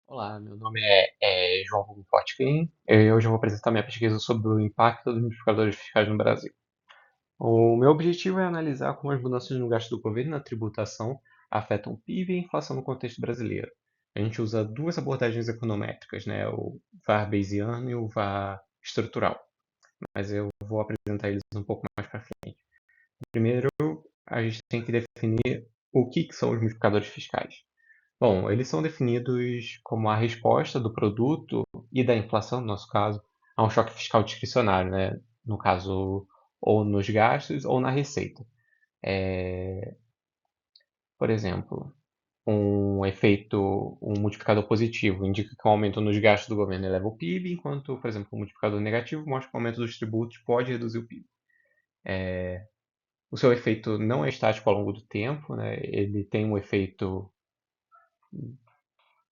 Olá, meu nome é João Potkin. E hoje eu vou apresentar minha pesquisa sobre o impacto dos multiplicadores fiscais no Brasil. O meu objetivo é analisar como as mudanças no gasto do governo e na tributação afetam o PIB e a inflação no contexto brasileiro. A gente usa duas abordagens econométricas, né? O VAR Bayesiano e o VAR estrutural, mas eu vou apresentar eles um pouco mais para frente. Primeiro, a gente tem que definir o que são os multiplicadores fiscais. Bom, eles são definidos como a resposta do produto e da inflação, no nosso caso, a um choque fiscal discricionário, né? No caso, ou nos gastos ou na receita. Por exemplo, um multiplicador positivo indica que o aumento nos gastos do governo eleva o PIB, enquanto, por exemplo, um multiplicador negativo mostra que o aumento dos tributos pode reduzir o PIB. O seu efeito não é estático ao longo do tempo, né? Ele tem um efeito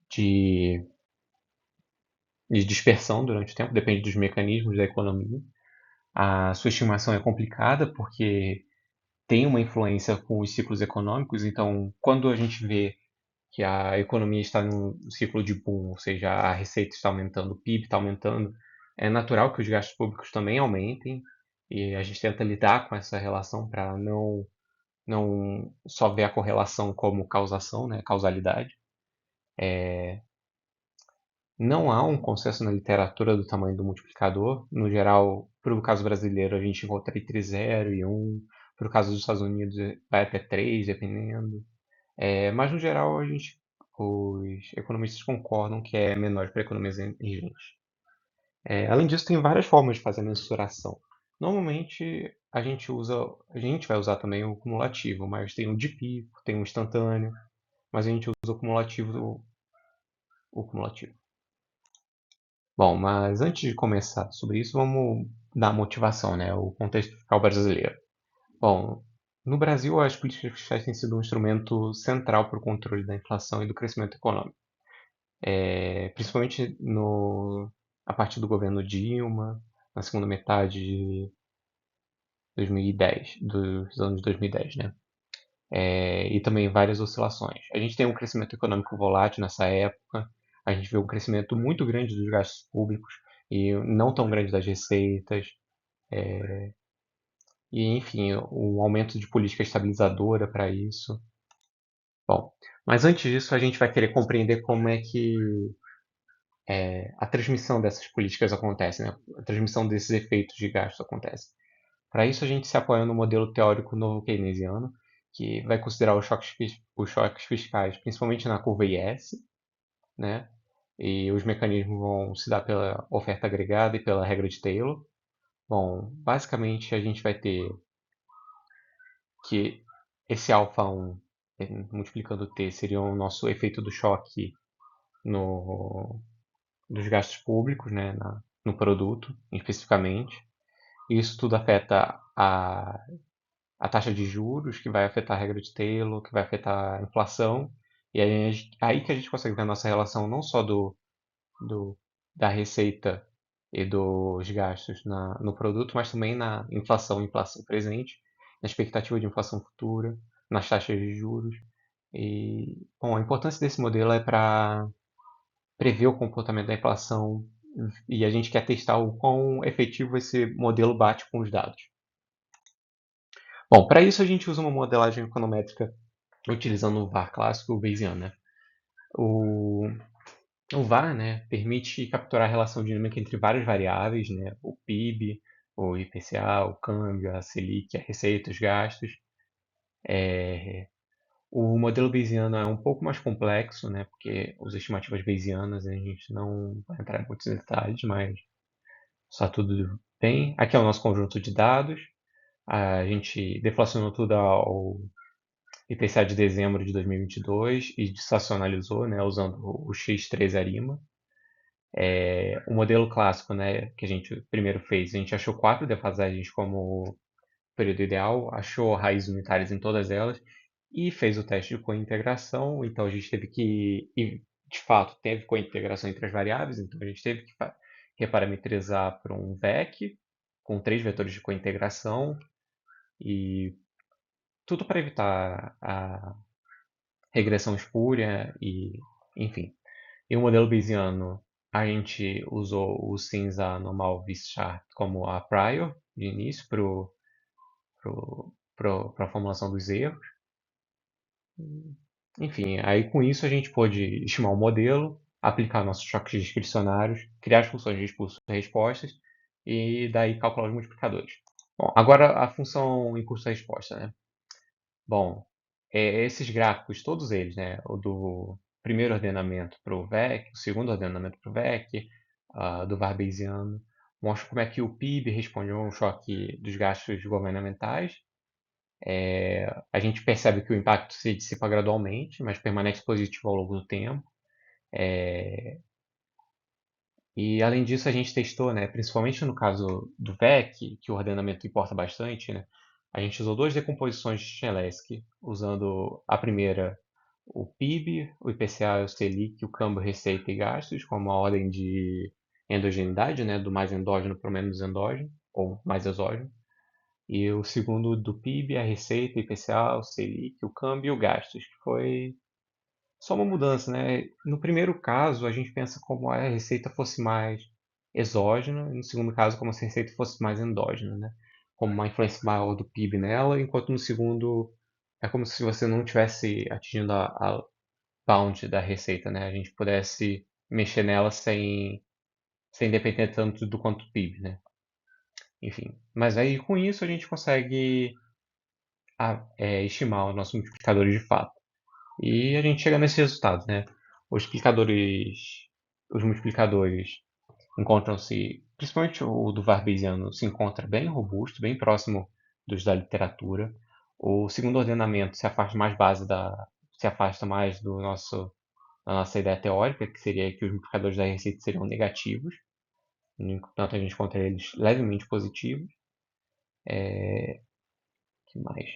de de dispersão durante o tempo, depende dos mecanismos da economia. A sua estimação é complicada porque tem uma influência com os ciclos econômicos, então quando a gente vê que a economia está num ciclo de boom, ou seja, a receita está aumentando, o PIB está aumentando, é natural que os gastos públicos também aumentem e a gente tenta lidar com essa relação para não só ver a correlação como causação, né, causalidade. Não há um consenso na literatura do tamanho do multiplicador. No geral, para o caso brasileiro, a gente encontra entre 0 e 1. Para o caso dos Estados Unidos, vai até 3, dependendo. Mas, no geral, os economistas concordam que é menor para economias emergentes. Além disso, tem várias formas de fazer a mensuração. Normalmente, a gente vai usar também o cumulativo, mas tem o de pico, tem o instantâneo, mas a gente usa o cumulativo. Bom, mas antes de começar sobre isso, vamos dar a motivação, né? O contexto fiscal brasileiro. Bom, no Brasil, as políticas fiscais têm sido um instrumento central para o controle da inflação e do crescimento econômico, principalmente a partir do governo Dilma, na segunda metade de 2010, dos anos 2010, né? E também várias oscilações. A gente tem um crescimento econômico volátil nessa época, a gente vê um crescimento muito grande dos gastos públicos e não tão grande das receitas, e enfim, um aumento de política estabilizadora para isso. Bom, mas antes disso a gente vai querer compreender como é que a transmissão dessas políticas acontece, né? A transmissão desses efeitos de gasto acontece. Para isso a gente se apoia no modelo teórico novo keynesiano, que vai considerar os choques fiscais, principalmente na curva IS, né? E os mecanismos vão se dar pela oferta agregada e pela regra de Taylor. Bom, basicamente a gente vai ter que esse alfa 1 multiplicando t seria o nosso efeito do choque no, dos gastos públicos, né, no produto, especificamente. Isso tudo afeta a taxa de juros, que vai afetar a regra de Taylor, que vai afetar a inflação. E aí que a gente consegue ver a nossa relação não só do, da receita e dos gastos no produto, mas também na inflação presente, na expectativa de inflação futura, nas taxas de juros. E, bom, a importância desse modelo é para prever o comportamento da inflação e a gente quer testar o quão efetivo esse modelo bate com os dados. Bom, para isso a gente usa uma modelagem econométrica utilizando o VAR clássico, o Bayesian, né? O, o VAR, né, permite capturar a relação dinâmica entre várias variáveis, né? O PIB, o IPCA, o câmbio, a Selic, a receita, os gastos. O modelo Bayesiano é um pouco mais complexo, né? Porque as estimativas Bayesianas a gente não vai entrar em muitos detalhes, mas está tudo bem. Aqui é o nosso conjunto de dados. A gente deflacionou tudo ao IPCA de dezembro de 2022 e estacionalizou, né, usando o X3 Arima. O modelo clássico, né, que a gente primeiro fez, a gente achou 4 defasagens como período ideal, achou raízes unitárias em todas elas e fez o teste de cointegração. Então a gente teve que, e de fato teve cointegração entre as variáveis, então a gente teve que reparametrizar para um VEC com 3 vetores de cointegração e tudo para evitar a regressão espúria e, enfim. E o modelo Bayesiano, a gente usou o cinza normal V-chart como a prior de início para a formulação dos erros. Enfim, aí com isso a gente pôde estimar o modelo, aplicar nossos choques discricionários, criar as funções de impulso e respostas e daí calcular os multiplicadores. Bom, agora a função impulso-resposta, né? Bom, esses gráficos, todos eles, né? O do primeiro ordenamento para o VEC, o segundo ordenamento para o VEC, do VAR Bayesiano, mostram como é que o PIB responde a um choque dos gastos governamentais. A gente percebe que o impacto se dissipa gradualmente, mas permanece positivo ao longo do tempo. E além disso, a gente testou, né, principalmente no caso do VEC, que o ordenamento importa bastante, né, a gente usou duas decomposições de Cholesky, usando a primeira, o PIB, o IPCA, o Selic, o câmbio, receita e gastos, com uma ordem de endogeneidade, né, do mais endógeno para o menos endógeno, ou mais exógeno. E o segundo do PIB, a receita, o IPCA, o Selic, o câmbio e o gastos, que foi só uma mudança, né? No primeiro caso, a gente pensa como a receita fosse mais exógena, e no segundo caso, como se a receita fosse mais endógena, né? Como uma influência maior do PIB nela, enquanto no segundo é como se você não tivesse atingindo a bound da receita, né? A gente pudesse mexer nela sem depender tanto do quanto do PIB, né? Enfim, mas aí com isso a gente consegue estimar os nossos multiplicadores de fato. E a gente chega nesse resultado, né? Os multiplicadores encontram-se, principalmente o do Varbiziano, se encontra bem robusto, bem próximo dos da literatura. O segundo ordenamento se afasta mais da nossa ideia teórica, que seria que os multiplicadores da receita seriam negativos. Enquanto a gente encontra eles levemente positivos. Que mais?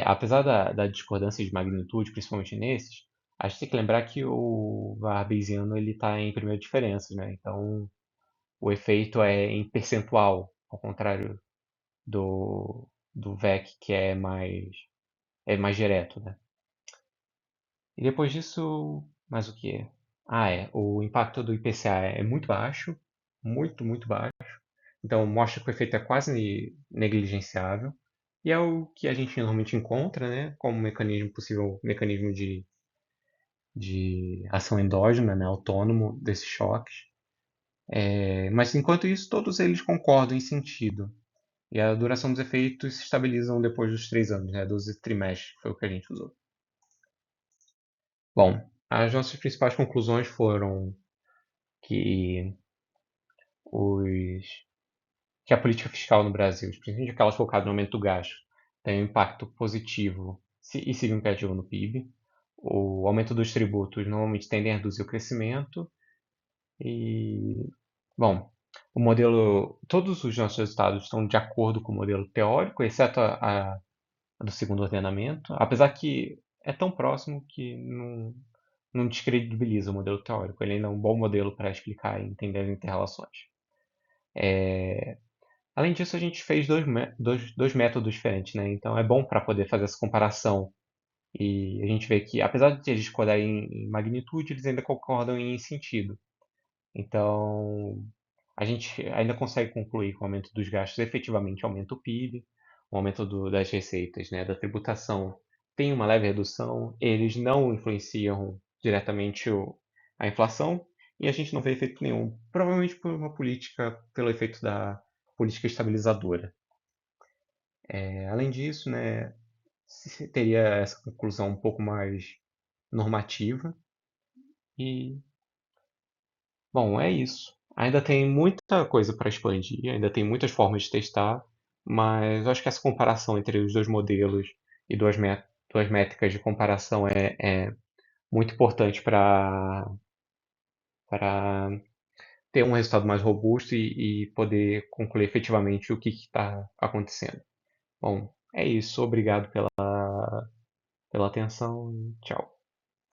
Apesar da discordância de magnitude, principalmente nesses, a gente tem que lembrar que o Bayesiano ele está em primeira diferença, né? Então o efeito é em percentual, ao contrário do VEC, que é mais direto, né? E depois disso, mais o que? O impacto do IPCA é muito baixo, muito, muito baixo. Então mostra que o efeito é quase negligenciável. E é o que a gente normalmente encontra, né, como possível mecanismo de ação endógena, né, autônomo desses choques. Mas enquanto isso, todos eles concordam em sentido. E a duração dos efeitos se estabilizam depois dos 3 anos, né, 12 trimestres, foi o que a gente usou. Bom, as nossas principais conclusões foram que os que a política fiscal no Brasil, principalmente aquelas focadas no aumento do gasto, tem um impacto positivo e significativo no PIB. O aumento dos tributos normalmente tendem a reduzir o crescimento. E, bom, todos os nossos resultados estão de acordo com o modelo teórico, exceto a do segundo ordenamento, apesar que é tão próximo que não descredibiliza o modelo teórico. Ele ainda é um bom modelo para explicar e entender as interrelações. Além disso, a gente fez dois métodos diferentes, né? Então é bom para poder fazer essa comparação. E a gente vê que, apesar de eles discordarem em magnitude, eles ainda concordam em sentido. Então, a gente ainda consegue concluir que o aumento dos gastos efetivamente aumenta o PIB, o aumento das receitas, né, da tributação tem uma leve redução, eles não influenciam diretamente a inflação e a gente não vê efeito nenhum, provavelmente pelo efeito da política estabilizadora. Além disso, né, teria essa conclusão um pouco mais normativa e, bom, é isso. Ainda tem muita coisa para expandir, ainda tem muitas formas de testar, mas eu acho que essa comparação entre os dois modelos e duas métricas de comparação é muito importante para ter um resultado mais robusto e poder concluir efetivamente o que está acontecendo. Bom, é isso. Obrigado pela atenção e tchau.